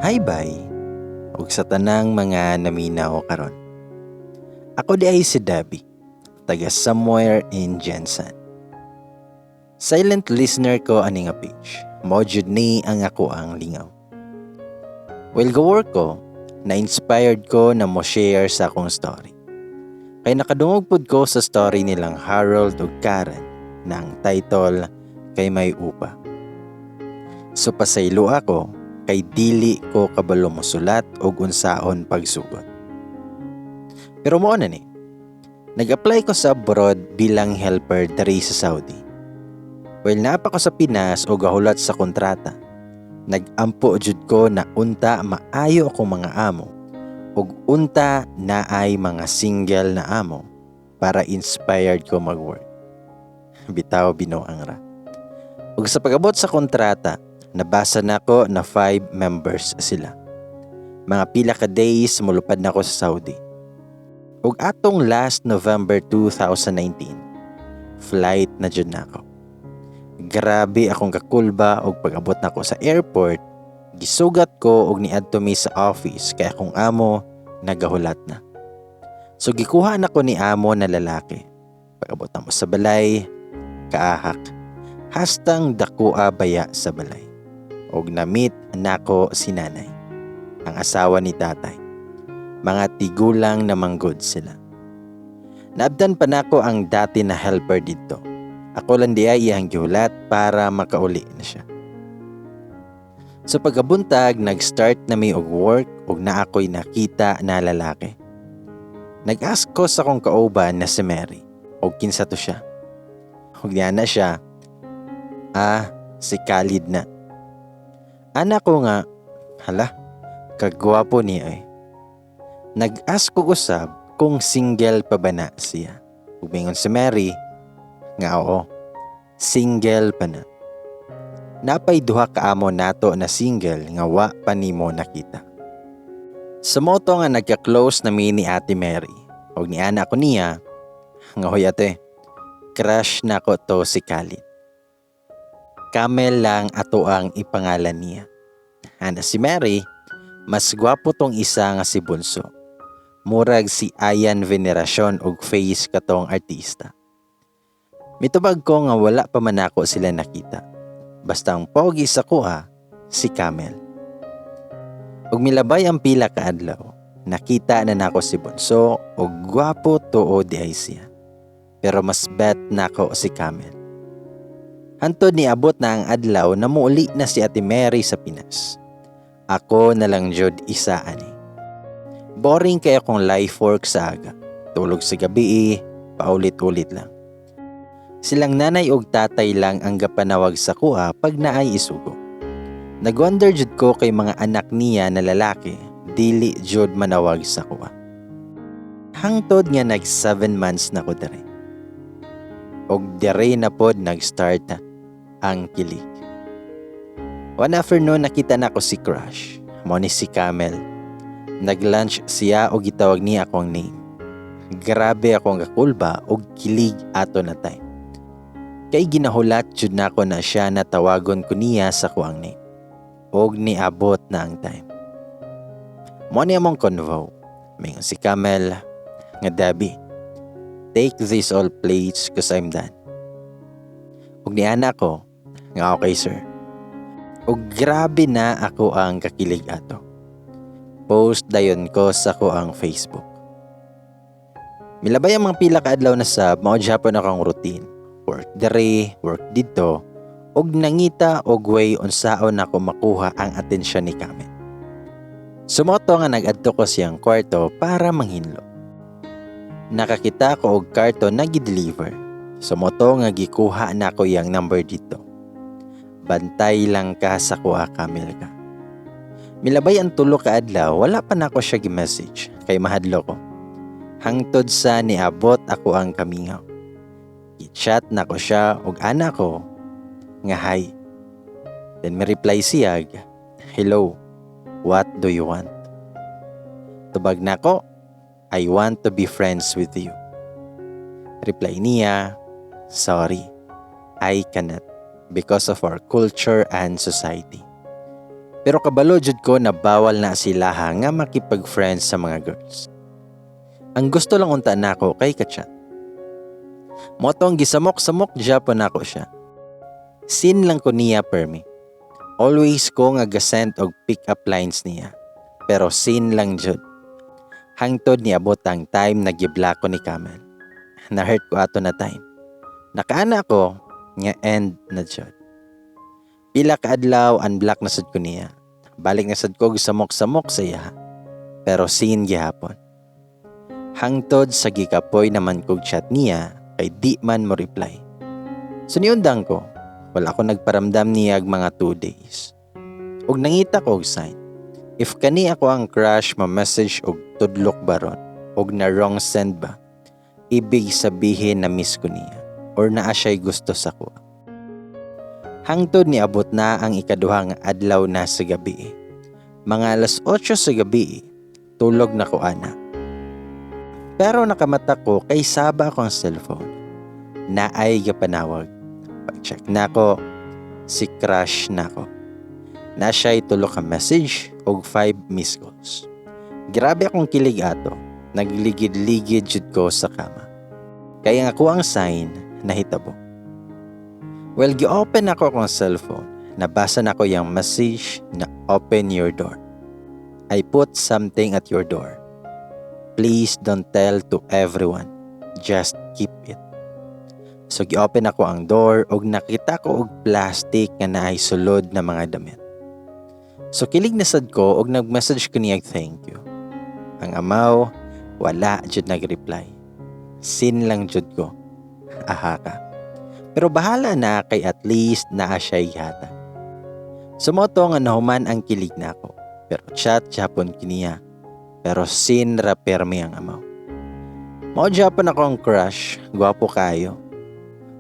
Hi bye, ug sa tanang mga naminaw karon. Ako di ay si Debbie, taga somewhere in Jensen. Silent listener ko ani nga page, mao jud ni ang ako ang lingaw. While go work ko, na-inspired ko na mo share sa akong story. Kay nakadungog pud ko sa story nilang Harold ug Karen na ang title kay May Upa. So pasaylo ako kay dili ko kabalo mosulat og unsaon pagsugot. Pero mo na ni. Nag-apply ko sa abroad bilang helper diri sa Saudi. While napa ko sa Pinas o gahulat sa kontrata, nag-ampo jud ko na unta maayo akong mga amo ug unta naay mga single na amo para inspired ko mag-work. Bitaw binuang ra. Ug sa pag-abot sa kontrata, nabasa na ko na 5 members sila. Mga pila ka days mulupad na ko sa Saudi. Ug atong last November 2019, flight na jud na ako. Grabe akong kakulba og pag-abot na ko sa airport, gisugat ko og niadto mi sa office kay akong amo nagahulat na. So gikuha na ko ni amo na lalaki. Pag-abot na mo sa balay, kaahak, hastang dakua baya sa balay. Og na-meet nako si nanay, ang asawa ni tatay. Mga tigulang na manggod sila. Naabdan pa nako ang dati na helper dito. Ako lang di ay iyang gihulat para makauli na siya. So pagkabuntag, nag-start na mi og work ug na ako'y nakita na lalaki. Nag-ask ko sa kong kauban na si Mary og kinsa to siya. Ug niya na siya, si Khalid na. Anak ko nga, hala, kagwapo niya eh. Nag-ask ko usab kung single pa ba na siya. Ug mingon si Mary, nga oo, single pa na. Napay duha ka amo nato na single nga wa pa nimo nakita. Sa moto nga nagka-close na mi ni Ate Mary, ug ni anak ko niya, nga hoy ate, crush na ko to si Khalid. Camel lang ato ang ipangalan niya. Ana si Mary, mas gwapo tong isa nga si Bunso. Murag si Ayan Veneracion og face katong artista. Mitubag ko nga wala pa man ako sila nakita. Basta ang pogi sa kuha, si Camel. Ug milabay ang pila ka adlaw, nakita na nako si Bunso og gwapo tuod di ay siya. Pero mas bet nako si Camel. Hantod ni abot na ang adlaw na muuli na si Ate Mary sa Pinas. Ako na lang jud isa ani. Boring kaya kong life work sa aga. Tulog sa gabi, paulit-ulit lang. Silang nanay ug tatay lang ang gapanawag sa kuha pag naay isugo. Nagwonder jud ko kay mga anak niya na lalaki, dili jud manawag sa kuha. Hangtod nga nag 7 months na ko dere. Og dere na pod nag-start ang kilig. One afternoon nakita na ko si Crush, mo ni si Camel. Nag-lunch siya o gitawag niya akong name. Grabe akong kakulba og kilig ato na time. Kay ginahulat jud nako na siya na tawagon ko niya sa kuang name. Og niabot na ang time. Mo ni among convo. Mingon si Camel nga Debbie, take these all plates cause I'm done. Og niana ko nga okay sir. Og grabe na ako ang kakilig ato. Post dayon ko sa ko ang Facebook. Milabay ang mga pila ka adlaw na sab, mao gyapon akong routine. Work dere, work dito, og nangita og way unsaon ako makuha ang atensyon ni Camel. Sumoto nga nag-adto ko siyang kwarto para manghinlo. Nakakita ko og karton na gi-deliver. Sumoto nga gikuha na ko yang number dito. Bantay lang ka sa kuha, Camel ka. Milabay ang tulo ka adlaw, wala pa na ako siya gi-message kay mahadlo ko. Hangtod sa niabot ako ang kamingaw. I-chat na ko siya og ana ko nga hi. Then may reply siya, hello, what do you want? Tubag na ko, I want to be friends with you. Reply niya, sorry, I cannot because of our culture and society. Pero kabalo jud ko na bawal na sila nga makipag-friends sa mga girls. Ang gusto lang unta nako kay ka-chat. Motong gisamok-samok Japon nako siya. Sin lang ko niya permi. Always ko nga gasend og pick-up lines niya. Pero sin lang jud. Hangtod ni abot ang time na giblock ko ni Kamel. Na-hurt ko ato na time. Nakaana ko nga end na jud. Pila ka adlaw unblock na sad ko niya. Balik na sad ko gisamok-samok sa iya. Pero sin gihapon. Hangtod sa gikapoy naman kog chat niya kay di man mo reply. So niundang ko, wala ko nagparamdam niya mga 2 days. Ug nangita ko og sign. If kani ako ang crush ma-message og tudlok baron og na wrong send ba, ibig sabihin na miss ko niya or naa siya'y gusto sa ko. Hangtod ni abot na ang ikaduhang adlaw na sa gabi. Mga alas 8 sa gabi, tulog na ko ana. Pero nakamata ko kay saba akong cellphone. Naay gapanawag. Pag-check na ko, si crush na ko. Na siya'y tulo ka message og 5 missed calls. Grabe akong kilig ato. Nagligid-ligid jud ko sa kama. Kaya nga ko ang sign na hitabo. Well, gi-open ako akong cellphone. Nabasa na ko yung message na open your door. I put something at your door. Please don't tell to everyone. Just keep it. So gi-open ako ang door og nakita ko og plastic nga naay sulod na mga damit. So kilig na sad ko og nag-message ko niya thank you. Ang amaw, wala jud nag-reply. Sin lang jud ko. Aha ka. Pero bahala na kay at least naa siya yata. Sumoto nga nahuman ang kilig nako. Pero chat Japon kiniya. Pero sin ra permi ang amaw. Mao Japon ako ang crush, gwapo kayo.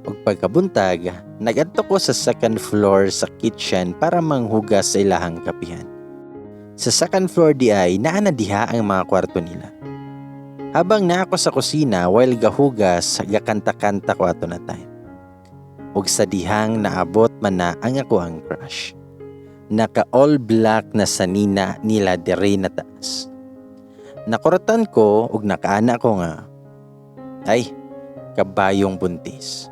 Ug pagkabuntag, nagadto ko sa second floor sa kitchen para manghugas sa ilahang kapihan. Sa second floor di ay naa na diha ang mga kwarto nila. Habang na ako sa kusina while gahugas, gakanta-kanta ko ato na time. Ug sa dihang naabot man na ang ako ang crush. Naka all black na sanina nila diri na taas. Nakuratan ko ug nakaana ko nga, ay, kabayong buntis.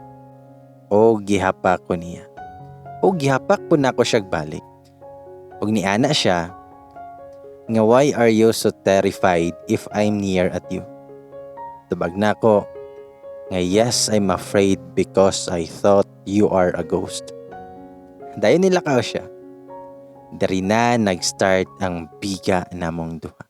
O gihapak ko niya. O gihapak po na ako siya balik. Ug niana siya, nga why are you so terrified if I'm near at you? Tubag na ko, nga yes, I'm afraid because I thought you are a ghost. Dayon nilakaw siya. Dari na nag-start ang biga namong duha.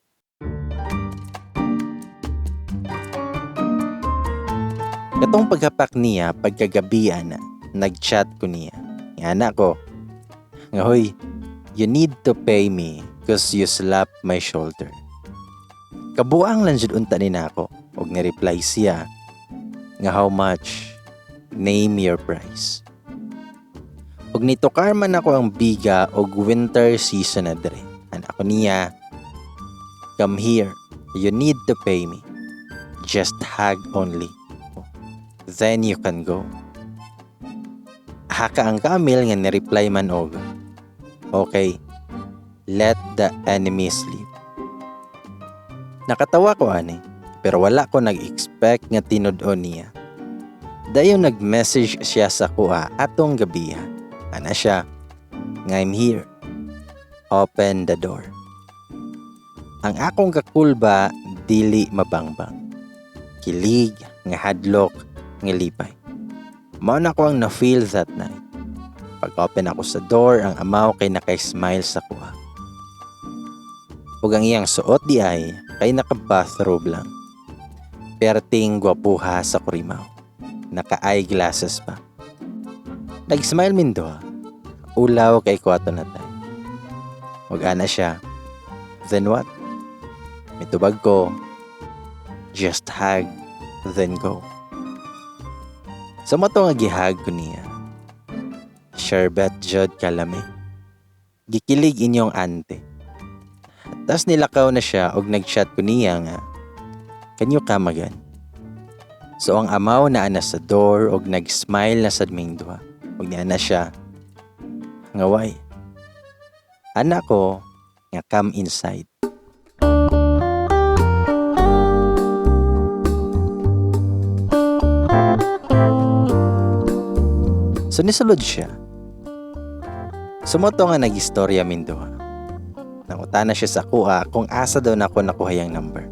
Katong paghapak niya, pagkagabian na, nag-chat ko niya. Nga ko, nga hoy, you need to pay me cause you slapped my shoulder. Kabuang lang jud unta ni nako, og ni-reply siya, nga how much, name your price. Og nitukar man ako ang biga og winter season na dire. Ako niya, come here, you need to pay me. Just hug only. Then you can go. Haka ang Kamil nga ni-reply man og, okay, let the enemy sleep. Nakatawa ko ani, pero wala ko nag-expect nga tinud-on niya. Dayon nag-message siya sa kuha atong gabiha. Ana siya, nga I'm here. Open the door. Ang akong kakulba dili mabangbang. Kilig nga hadlok nga lipay. Mao na ko ang na-feel that night. Pag-open ako sa door, ang amaw kay naka-smile sa kuha. Ug ang iyang suot di ay kay naka-bathrobe lang. Perting gwapuha sa kurimaw. Naka-eyeglasses pa. Nag-smile min doha. Ulaw kay kuwato na tayo. Ug ana siya. Then what? Mitubag ko. Just hug, then go. Sa mato nga gihag ko niya. Sherbet jud kalami. Gikilig inyong ante. Tas nilakaw na siya og nag-chat ko niya nga, can you come again? So ang amaw na ana sa door og nag-smile na sad ming duha. Og niya na siya, nga why? Anak ko nga come inside. So nisulod siya. Sumoto nga nag-istorya min duha. Nangutana siya sa kuha kung asa daw nako nakuha yang number.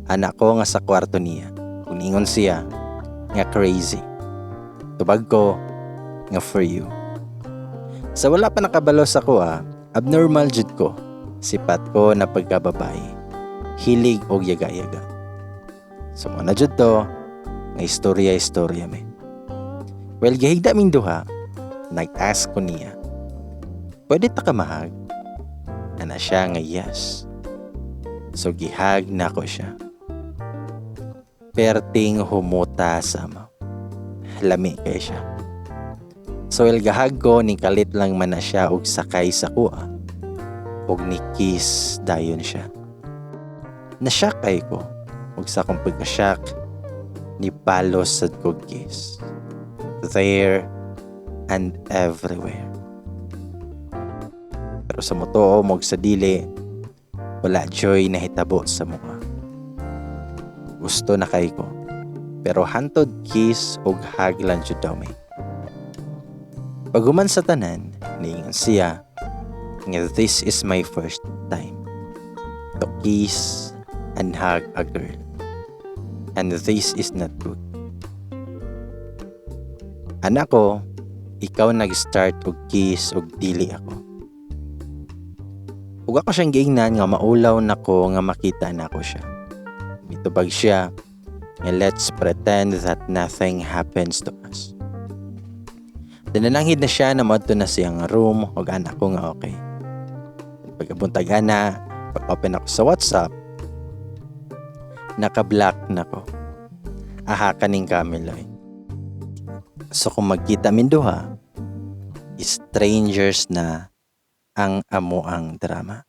Anak ko nga sa kwarto niya. Kung ingon siya nga crazy. Tubag ko nga for you. Sa wala pa nakabalo sa kuha, abnormal jud ko. Sipat ko na pagkababae. Hilig og yaga-yaga. So mo na jud to nga istorya me. Well, gihigda ming duha, nag-ask ko niya, pwede ta ka mahag? Ana siya nga yes. So gihag na ko siya. Perting humuta sa mo. Lami kay siya. So gahag ko, ni kalit lang man na siya og sakay sa kuha. Og ni kiss dayon siya. Nasyak kay ko. Og sa kong pagkasyak, ni palos sa kog kiss. There and everywhere. Pero sa muto mo sa dili, wala joy na hitabo sa mukha. Gusto na kay ko, pero hantod kiss og hug lang jud daw may. Paghuman sa tanan, niingon siya nga this is my first time to kiss and hug a girl, and this is not good. Anak ko, ikaw nag-start og kiss og dili ako. Ug ako siyang giingnan nga maulaw nako nga makita nako siya. Mitubag siya nga let's pretend that nothing happens to us. Dinananghid na siya na moadto na siyang room ug anak ko nga okay. Pagkabuntag ana, pag-open ako sa WhatsApp, naka-block nako. Aha kaning Kamiloy. So kung magkita min duha, strangers na ang amo ang drama.